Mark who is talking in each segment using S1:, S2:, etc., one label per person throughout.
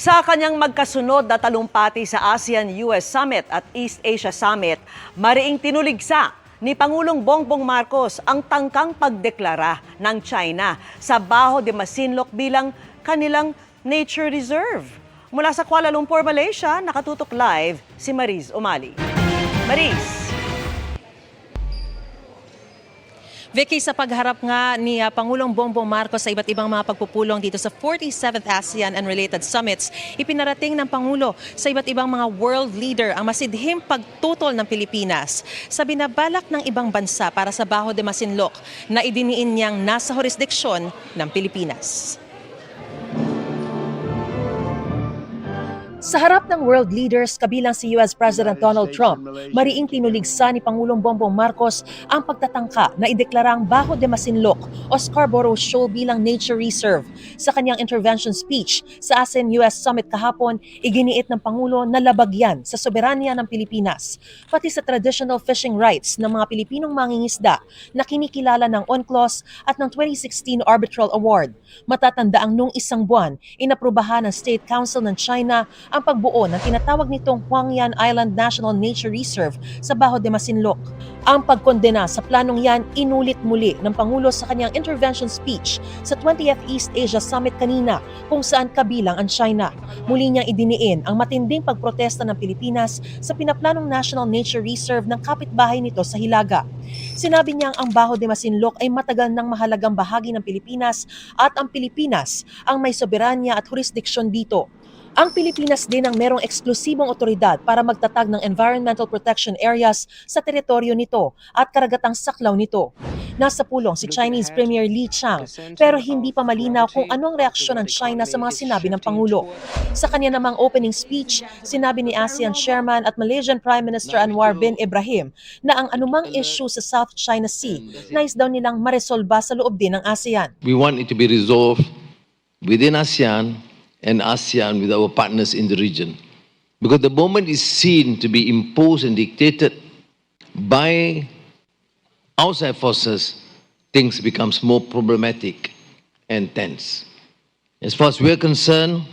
S1: Sa kanyang magkasunod na talumpati sa ASEAN-US Summit at East Asia Summit, mariing tinuligsa ni Pangulong Bongbong Marcos ang tangkang pagdeklara ng China sa Baho de Masinloc bilang kanilang nature reserve. Mula sa Kuala Lumpur, Malaysia, nakatutok live si Mariz Umali. Mariz.
S2: Vicky, sa pagharap nga ni Pangulong Bongbong Marcos sa iba't ibang mga pagpupulong dito sa 47th ASEAN and related summits, ipinarating ng Pangulo sa iba't ibang mga world leader ang masidhing pagtutol ng Pilipinas sa binabalak ng ibang bansa para sa Baho de Masinloc na idiniin niyang nasa jurisdiksyon ng Pilipinas. Sa harap ng world leaders kabilang si US President Donald Trump, mariing tinuligsa ni Pangulong Bongbong Marcos ang pagtatangka na ideklarang Baho de Masinloc o Scarborough Shoal bilang nature reserve. Sa kanyang intervention speech sa ASEAN-US Summit kahapon, iginiit ng Pangulo na labag yan sa soberanya ng Pilipinas, pati sa traditional fishing rights ng mga Pilipinong mangingisda na kinikilala ng UNCLOS at ng 2016 Arbitral Award. Matatandaang nung isang buwan, inaprubahan ng State Council ng China ang pagbuo ng tinatawag nitong Huangyan Island National Nature Reserve sa Baho de Masinloc. Ang pagkondena sa planong yan inulit muli ng Pangulo sa kanyang intervention speech sa 20th East Asia Summit kanina kung saan kabilang ang China. Muli niyang idiniin ang matinding pagprotesta ng Pilipinas sa pinaplanong National Nature Reserve ng kapitbahay nito sa Hilaga. Sinabi niyang ang Baho de Masinloc ay matagal ng mahalagang bahagi ng Pilipinas at ang Pilipinas ang may soberanya at jurisdiksyon dito. Ang Pilipinas din ang merong eksklusibong otoridad para magtatag ng environmental protection areas sa teritoryo nito at karagatang saklaw nito. Nasa pulong si Chinese Premier Li Qiang pero hindi pa malinaw kung anong reaksyon ng China sa mga sinabi ng Pangulo. Sa kanya namang opening speech, sinabi ni ASEAN Chairman at Malaysian Prime Minister Anwar bin Ibrahim na ang anumang issue sa South China Sea nais daw nilang maresolba sa loob din ng ASEAN.
S3: We want it to be resolved within ASEAN and ASEAN with our partners in the region. Because the moment is seen to be imposed and dictated by outside forces, things becomes more problematic and tense. As far as we're concerned,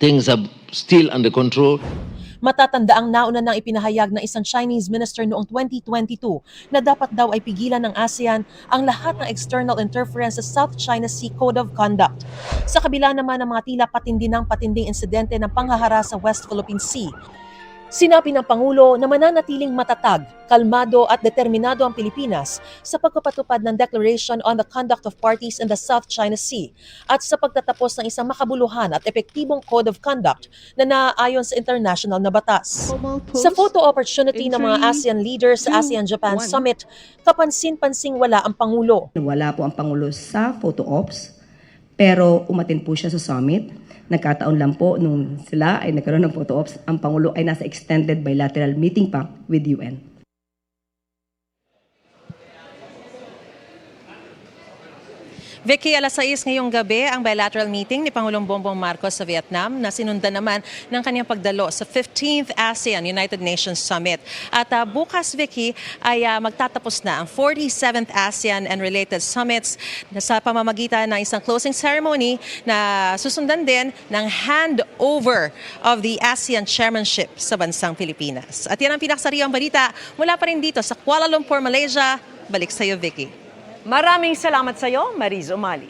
S3: things are still under control.
S2: Matatandaang nauna nang ipinahayag ng isang Chinese minister noong 2022 na dapat daw ay pigilan ng ASEAN ang lahat ng external interference sa South China Sea Code of Conduct. Sa kabila naman ng mga tila patinding insidente ng panghahara sa West Philippine Sea, sinabi ng Pangulo na mananatiling matatag, kalmado at determinado ang Pilipinas sa pagpapatupad ng Declaration on the Conduct of Parties in the South China Sea at sa pagtatapos ng isang makabuluhan at epektibong Code of Conduct na naaayon sa international na batas. Sa photo opportunity ng mga ASEAN leaders sa ASEAN-Japan Summit, kapansin-pansing wala ang Pangulo.
S4: Wala po ang Pangulo sa photo ops, pero umatin po siya sa summit. Nagkataon lang po nung sila ay nagkaroon ng photo ops, ang Pangulo ay nasa extended bilateral meeting pa with UN.
S2: Vicky, alas 6 ngayong gabi ang bilateral meeting ni Pangulong Bongbong Marcos sa Vietnam na sinundan naman ng kanyang pagdalo sa 15th ASEAN United Nations Summit. At bukas, Vicky, ay magtatapos na ang 47th ASEAN and related summits na sa pamamagitan ng isang closing ceremony na susundan din ng handover of the ASEAN chairmanship sa bansang Pilipinas. At yan ang pinaksariang balita mula pa rin dito sa Kuala Lumpur, Malaysia. Balik sa iyo, Vicky.
S1: Maraming salamat sa iyo, Mariz Umali.